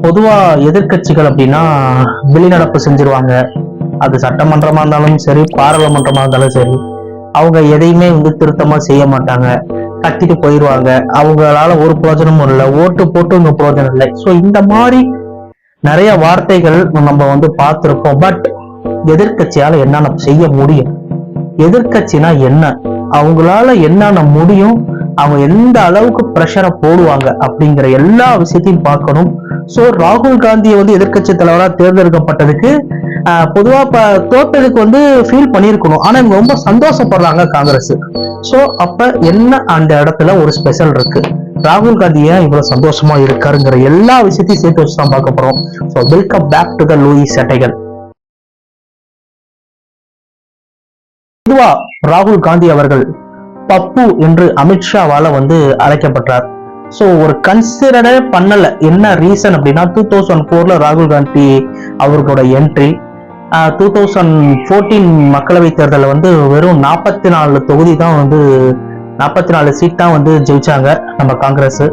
பொதுவா எதிர்கட்சிகள் அப்படின்னா வெளிநடப்பு செஞ்சிருவாங்க. அது சட்டமன்றமா இருந்தாலும் சரி, பாராளுமன்றமா இருந்தாலும் சரி, அவங்க எதையுமே திருத்தமா செய்ய மாட்டாங்க. கத்திட்டு போயிடுவாங்க. அவங்களால ஒரு பிரயோஜனமும் இல்லை, ஓட்டு போட்டு இங்க பிரயோஜனம் இல்லை. ஸோ இந்த மாதிரி நிறைய வார்த்தைகள் நம்ம பார்த்திருக்கோம். பட் எதிர்கட்சியால என்னென்ன செய்ய முடியும், எதிர்கட்சினா என்ன, அவங்களால என்னென்ன முடியும், அவங்க எந்த அளவுக்கு பிரஷரை போடுவாங்க அப்படிங்கிற எல்லா விஷயத்தையும் பார்க்கணும். சோ ராகுல் காந்தியை எதிர்கட்சி தலைவரா தேர்ந்தெடுக்கப்பட்டதுக்கு பொதுவா தோட்டத்துக்கு ஃபீல் பண்ணிருக்கணும். ஆனா இவங்க ரொம்ப சந்தோஷப்படுறாங்க காங்கிரஸ். சோ அப்ப என்ன அந்த இடத்துல ஒரு ஸ்பெஷல் இருக்கு, ராகுல் காந்தி ஏன் இவ்வளவு சந்தோஷமா இருக்காருங்கிற எல்லா விஷயத்தையும் சேர்த்து வச்சுதான் பார்க்க போறோம். So welcome back to the Louie சேட்டைகள். பொதுவா ராகுல் காந்தி அவர்கள் பப்பு என்று அமித்ஷாவால அழைக்கப்பட்டார். சோ ஒரு கன்சிடரே பண்ணல. என்ன ரீசன் அப்படின்னா 2004 ராகுல் காந்தி அவர்களோட என்ட்ரி, 2014 மக்களவை தேர்தலில் வெறும் 44 தொகுதி தான் 44 சீட் தான் ஜெயிச்சாங்க நம்ம காங்கிரஸ்.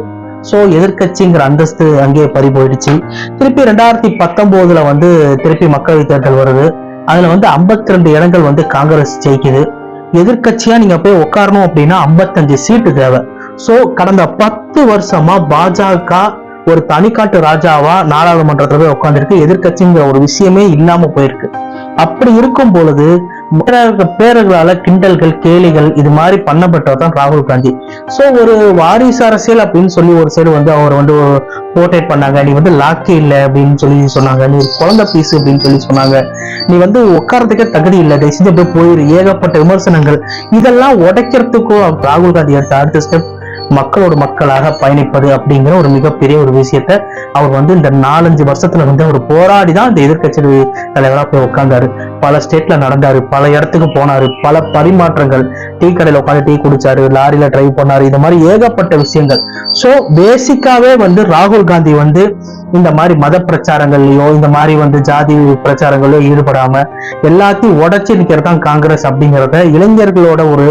சோ எதிர்கட்சிங்கிற அந்தஸ்து அங்கேயே பறி போயிடுச்சு. திருப்பி 2019 திருப்பி மக்களவை தேர்தல் வருது. அதுல 52 இடங்கள் காங்கிரஸ் ஜெயிக்குது. எதிர்கட்சியா நீங்க போய் உட்காரணும் அப்படின்னா 55 சீட்டு தேவை. சோ கடந்த 10 வருஷமா பாஜக ஒரு தனிக்காட்டு ராஜாவா நாடாளுமன்றத்துல போய் உட்காந்துருக்கு. எதிர்கட்சிங்கிற ஒரு விஷயமே இல்லாம போயிருக்கு. அப்படி இருக்கும் பொழுது பேரர்களால கிண்டல்கள், கேலிகள் இது மாதிரி பண்ணப்பட்டதான் ராகுல் காந்தி. சோ ஒரு வாரிசு அரசியல் அப்படின்னு சொல்லி ஒரு சைடு அவர் போர்ட்ரேட் பண்ணாங்க. நீ லாக்கி இல்லை அப்படின்னு சொல்லி சொன்னாங்க, நீ குழந்தை பீஸ் அப்படின்னு சொல்லி சொன்னாங்க, நீ உட்காரத்துக்கே தகுதி இல்லை, தயவுசெய்து போயிரு, ஏகப்பட்ட விமர்சனங்கள். இதெல்லாம் உடைக்கிறதுக்கும் ராகுல் காந்தி அடுத்த ஸ்டெப் மக்களோட மக்களாக பயணிப்பது அப்படிங்கிற ஒரு மிகப்பெரிய ஒரு விஷயத்த அவர் இந்த 4-5 வருஷத்துல ஒரு போராடிதான் இந்த எதிர்கட்சி தலைவரா போய் உட்கார்ந்தாரு. பல ஸ்டேட்ல நடந்தாரு, பல இடத்துக்கு போனாரு, பல பரிமாற்றங்கள், டீ கடையில உட்காந்து டீ குடிச்சாரு, லாரியில டிரைவ் பண்ணாரு, இந்த மாதிரி ஏகப்பட்ட விஷயங்கள். சோ பேசிக்காவே ராகுல் காந்தி இந்த மாதிரி மத பிரச்சாரங்கள்லயோ இந்த மாதிரி ஜாதி பிரச்சாரங்களையோ ஈடுபடாம எல்லாத்தையும் உடைச்சு நிக்கிறதான் காங்கிரஸ் அப்படிங்கிறத இளைஞர்களோட ஒரு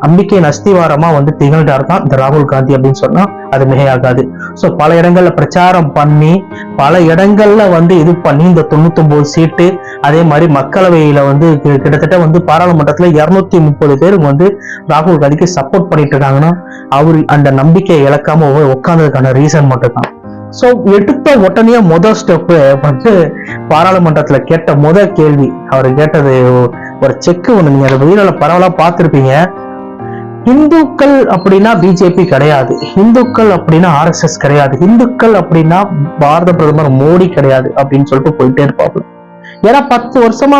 நம்பிக்கை அஸ்திவாரமா திகழ்ந்தார் தான் இந்த ராகுல் காந்தி அப்படின்னு சொன்னா அது மிகையாகாது. சோ பல இடங்கள்ல பிரச்சாரம் பண்ணி, பல இடங்கள்ல இது பண்ணி இந்த 99 சீட்டு, அதே மாதிரி மக்களவையில கிட்டத்தட்ட பாராளுமன்றத்துல 230 பேர் ராகுல் காந்திக்கு சப்போர்ட் பண்ணிட்டு இருக்காங்கன்னா அவரு அந்த நம்பிக்கையை இழக்காம உட்கார்ந்ததுக்கான ரீசன் மட்டும் தான். சோ எடுத்த உடனே முதல் ஸ்டெப் பாராளுமன்றத்துல கேட்ட முதல் கேள்வி அவர் கேட்டது ஒரு செக் ஒண்ணு. நீங்க அதை வீடியோல பரவலா பார்த்திருப்பீங்க. இந்துக்கள் அப்படின்னா பிஜேபி கிடையாது, இந்துக்கள் அப்படின்னா RSS கிடையாது, இந்துக்கள் அப்படின்னா பாரத பிரதமர் மோடி கிடையாது அப்படின்னு சொல்லிட்டு போயிட்டே இருப்பாங்க. ஏன்னா 10 வருஷமா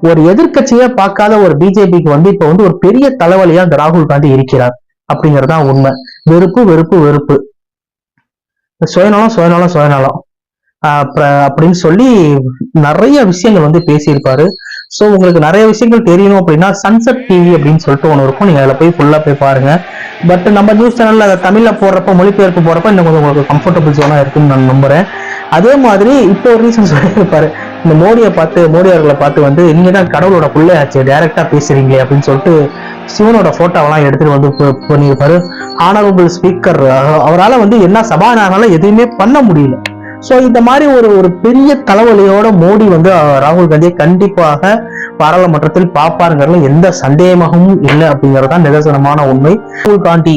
ஒரு எதிர்கட்சியே பார்க்காத ஒரு பிஜேபிக்கு இப்ப ஒரு பெரிய தலைவலியா இந்த ராகுல் காந்தி இருக்கிறார் அப்படிங்கறதுதான் உண்மை. வெறுப்பு வெறுப்பு வெறுப்பு, சுயநலம் சுயநலம் சுயநலம் அப்படின்னு சொல்லி நிறைய விஷயங்கள் பேசியிருப்பாரு. சோ உங்களுக்கு நிறைய விஷயங்கள் தெரியணும் அப்படின்னா சன்செட் டிவி அப்படின்னு சொல்லிட்டு ஒண்ணு இருக்கும், நீங்க அதுல போய் ஃபுல்லா போய் பாருங்க. பட் நம்ம நியூஸ் சேனல்ல அதை தமிழ்ல போடுறப்ப, மொழிபெயர்ப்பு போடுறப்ப இன்னும் கொஞ்சம் உங்களுக்கு கம்ஃபர்டபுள் ஜோனா இருக்குன்னு நான் நம்புறேன். அதே மாதிரி இப்போ ஒரு ரீசன் சொல்லியிருப்பாரு, இந்த மோடி அவர்களை பார்த்து நீங்கதான் கடவுளோட பிள்ளையாச்சு, டைரக்டா பேசுறீங்களே அப்படின்னு சொல்லிட்டு சிவனோட போட்டோவெல்லாம் எடுத்துட்டு பண்ணியிருப்பாரு. ஆனரபிள் ஸ்பீக்கர் அவரால் என்ன சபாநாயகரால எதுவுமே பண்ண முடியல. சோ இந்த மாதிரி ஒரு பெரிய தலைவலியோட மோடி ராகுல் காந்தியை கண்டிப்பாக பாராளுமன்றத்தில் பார்ப்பாருங்கிறதுல எந்த சந்தேகமும் இல்லை அப்படிங்கறதுதான் நிதர்சனமான உண்மை. ராகுல் காந்தி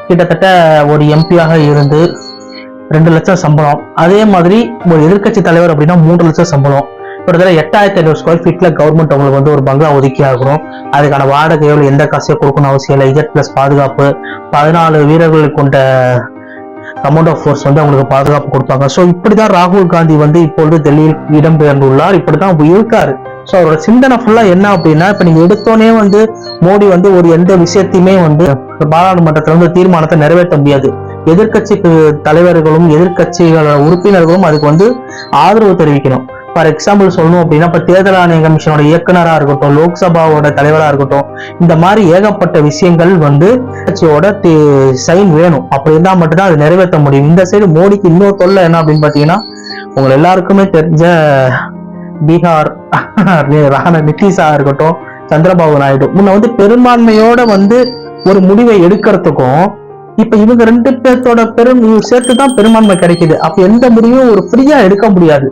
கிட்டத்தட்ட ஒரு எம்பியாக இருந்து 2 லட்சம் சம்பளம், அதே மாதிரி ஒரு எதிர்கட்சி தலைவர் அப்படின்னா 3 லட்சம் சம்பளம், கிட்டத்தட்ட 8500 ஸ்கொயர் ஃபீட்ல கவர்மெண்ட் உங்களுக்கு ஒரு பங்களா ஒதுக்கி ஆகணும். அதுக்கான வாடகையோ எந்த காசையோ கொடுக்கணும் அவசியம் இல்லை. Z+ பாதுகாப்பு, 14 வீரர்கள் கொண்ட கமாண்ட் ஆஃப் ஃபோர்ஸ் அவங்களுக்கு பாதுகாப்பு கொடுப்பாங்க. சோ இப்படிதான் ராகுல் காந்தி இப்பொழுது டெல்லியில் இடம்பெயர்ந்துள்ளார், இப்படிதான் இருக்காரு. சோ அவரோட சிந்தனை ஃபுல்லா என்ன அப்படின்னா, இப்ப நீங்க எடுத்தோடனே மோடி ஒரு எந்த விஷயத்தையுமே பாராளுமன்றத்துல தீர்மானத்தை நிறைவேற்ற முடியாது. எதிர்கட்சி தலைவர்களும் எதிர்கட்சிகளோட உறுப்பினர்களும் அதுக்கு ஆதரவு தெரிவிக்கணும். ஃபார் எக்ஸாம்பிள் சொல்லணும் அப்படின்னா, இப்ப தேர்தல் ஆணைய கமிஷனோட இயக்குனரா இருக்கட்டும், லோக்சபாவோட தலைவரா இருக்கட்டும், இந்த மாதிரி ஏகப்பட்ட விஷயங்கள் கட்சியோட சைன் வேணும். அப்படி இருந்தா மட்டும்தான் அது நிறைவேற்ற முடியும். இந்த சைடு மோடிக்கு இன்னொரு தொல்லை என்ன அப்படின்னு பாத்தீங்கன்னா, உங்க எல்லாருக்குமே தெரிஞ்ச பீகார் நிதிஷா இருக்கட்டும், சந்திரபாபு நாயுடு முன்ன பெரும்பான்மையோட ஒரு முடிவை எடுக்கிறதுக்கும் இப்ப இவங்க 2 பேர்த்தோட சேர்த்துதான் பெரும்பான்மை கிடைக்குது. அப்ப எந்த முடிவும் ஒரு ஃப்ரீயா எடுக்க முடியாது.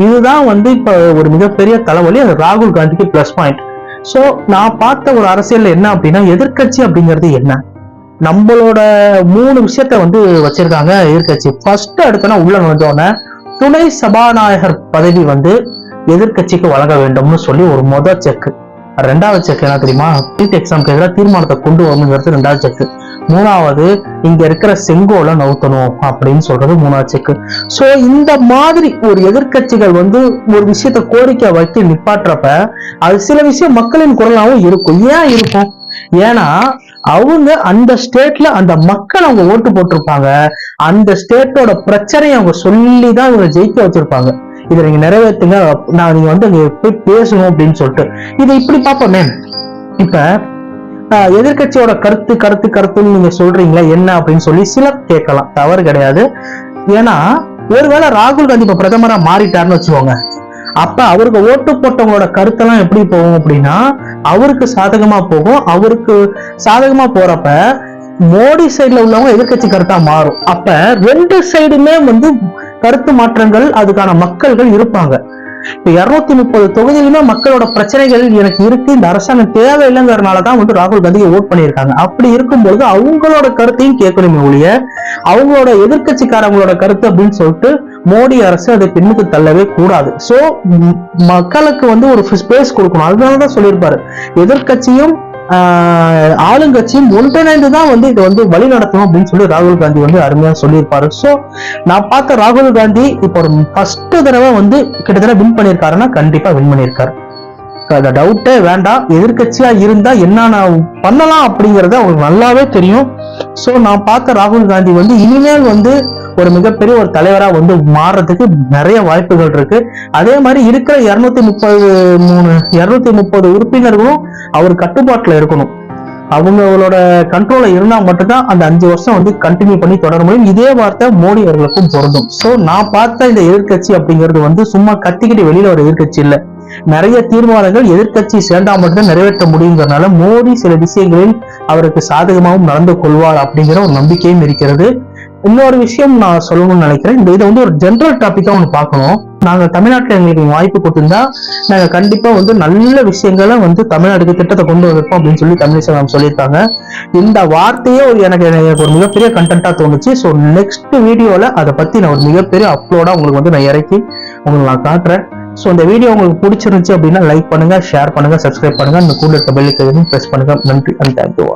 இதுதான் வந்து இப்ப ஒரு மிகப்பெரிய தலைவலி. அது ராகுல் காந்திக்கு பிளஸ் பாயிண்ட். சோ நான் பார்த்த ஒரு அரசியல் என்ன அப்படின்னா, எதிர்கட்சி அப்படிங்கிறது என்ன, நம்மளோட 3 விஷயத்த வந்து வச்சிருக்காங்க எதிர்கட்சி. ஃபர்ஸ்ட் அடுத்தனா உள்ள வந்தோடனே துணை சபாநாயகர் பதவி வந்து எதிர்கட்சிக்கு வழங்க வேண்டும்னு சொல்லி ஒரு செக். 2வது செக் என்ன தெரியுமா, நீட் எக்ஸாம்க்கு எதிராக தீர்மானத்தை கொண்டு வரணுங்கிறது 2வது செக். 3வது இங்க இருக்கிற செங்கோலை நவுத்தணும் அப்படின்னு சொல்றது 3வது செக். சோ இந்த மாதிரி ஒரு எதிர்கட்சிகள் வந்து ஒரு விஷயத்த கோரிக்கை வைத்து நிப்பாட்டுறப்ப அது சில விஷயம் மக்களின் குரலாகவும் இருக்கும். ஏன் இருக்கும்? ஏன்னா அவங்க அந்த ஸ்டேட்ல அந்த மக்கள் அவங்க ஓட்டு போட்டிருப்பாங்க. அந்த ஸ்டேட்டோட பிரச்சனையை அவங்க சொல்லிதான் இவங்க ஜெயிக்க வச்சிருப்பாங்க. இதை நீங்க நிறைவேற்றுங்க, நீங்க வந்து அங்க போய் பேசணும் அப்படின்னு சொல்லிட்டு இதை இப்படி பார்ப்போமே. இப்ப எதிர்கட்சியோட கருத்துன்னு நீங்க சொல்றீங்களா என்ன அப்படின்னு சொல்லி சிலர் கேட்கலாம், தவறு கிடையாது. ஏன்னா ஒருவேளை ராகுல் காந்தி இப்ப பிரதமரா மாறிட்டாருன்னு வச்சுக்கோங்க, அப்ப அவருக்கு ஓட்டு போட்டவங்களோட கருத்தெல்லாம் எப்படி போகும் அப்படின்னா அவருக்கு சாதகமா போகும். அவருக்கு சாதகமா போறப்ப மோடி சைடுல உள்ளவங்க எதிர்கட்சி கருத்தா மாறும். அப்ப 2 சைடுமே வந்து கருத்து மாற்றங்கள், அதுக்கான மக்கள்கள் இருப்பாங்க. இப்ப 230 தொகுதியிலுமே மக்களோட பிரச்சனைகள் எனக்கு இருக்கு, இந்த அரசாங்கம் தேவையில்லைங்கிறதுனாலதான் வந்து ராகுல் காந்தியை ஓட் பண்ணியிருக்காங்க. அப்படி இருக்கும்போது அவங்களோட கருத்தையும் கேட்கணுமே ஒழிய அவங்களோட எதிர்கட்சிக்காரங்களோட கருத்து அப்படின்னு சொல்லிட்டு மோடி அரசு அதை பின்னுக்கு தள்ளவே கூடாது. சோ மக்களுக்கு வந்து ஒரு ஸ்பேஸ் கொடுக்கணும். அதனாலதான் சொல்லியிருப்பாரு, எதிர்கட்சியும் ஆளுங்கட்சியும் ஒன்றிணைந்துதான் வந்து இதை வந்து வழி நடத்தணும் அப்படின்னு சொல்லி ராகுல் காந்தி வந்து அருமையா சொல்லியிருப்பாரு. சோ நான் பார்த்த ராகுல் காந்தி இப்ப ஒரு ஃபர்ஸ்ட் தடவை வந்து கிட்டத்தட்ட வின் பண்ணியிருக்காருன்னா கண்டிப்பா வின் பண்ணியிருக்காரு. அந்த டவுட்டே வேண்டாம். எதிர்கட்சியா இருந்தா என்ன பண்ணலாம் அப்படிங்கறது அவங்களுக்கு நல்லாவே தெரியும். சோ நான் பார்த்த ராகுல் காந்தி வந்து இனிமேல் வந்து ஒரு மிகப்பெரிய ஒரு தலைவரா வந்து மாறுறதுக்கு நிறைய வாய்ப்புகள் இருக்கு. அதே மாதிரி இருக்கிற 230 உறுப்பினர்களும் அவர் கட்டுப்பாட்டுல இருக்கணும். அவங்களோட கண்ட்ரோல இருந்தா மட்டும்தான் அந்த 5 வருஷம் வந்து கண்டினியூ பண்ணி தொடர முடியும். இதே வார்த்தை மோடி அவர்களுக்கும் பொருந்தும். சோ நான் பார்த்த இந்த எதிர்கட்சி அப்படிங்கிறது வந்து சும்மா கத்திக்கிட்டு வெளியில ஒரு எதிர்கட்சி இல்ல, நிறைய தீர்மானங்கள் எதிர்கட்சி சேர்ந்தா மட்டும்தான் நிறைவேற்ற முடியுங்கிறதுனால மோடி சில விஷயங்களில் அவருக்கு சாதகமாகவும் நடந்து கொள்வார் அப்படிங்கிற ஒரு நம்பிக்கையும் இருக்கிறது. இன்னொரு விஷயம் நான் சொல்லணும்னு நினைக்கிறேன், இதை வந்து ஒரு ஜெனரல் டாபிக்கா ஒன்று பார்க்கணும். நாங்க தமிழ்நாட்டில் எங்களுக்கு வாய்ப்பு கொடுத்திருந்தா நாங்க கண்டிப்பா வந்து நல்ல விஷயங்களை வந்து தமிழ்நாட்டுக்கு திட்டத்தை கொண்டு வந்திருப்போம் அப்படின்னு சொல்லி தமிழிசை மேம் சொல்லியிருக்காங்க. இந்த வார்த்தையே எனக்கு ஒரு மிகப்பெரிய கண்டென்ட்டா தோணுச்சு. ஸோ நெக்ஸ்ட் வீடியோல அதை பத்தி நான் ஒரு மிகப்பெரிய அப்லோடா உங்களுக்கு வந்து நான் இறக்கி உங்களுக்கு நான் காட்டுறேன். ஸோ இந்த வீடியோ உங்களுக்கு பிடிச்சிருந்துச்சு அப்படின்னா லைக் பண்ணுங்க, ஷேர் பண்ணுங்க, சப்ஸ்கிரைப் பண்ணுங்க, இந்த கூட இருக்க பெல் ஐகானையும் பிரஸ் பண்ணுங்க. நன்றி அண்ட் தேங்க்யூ.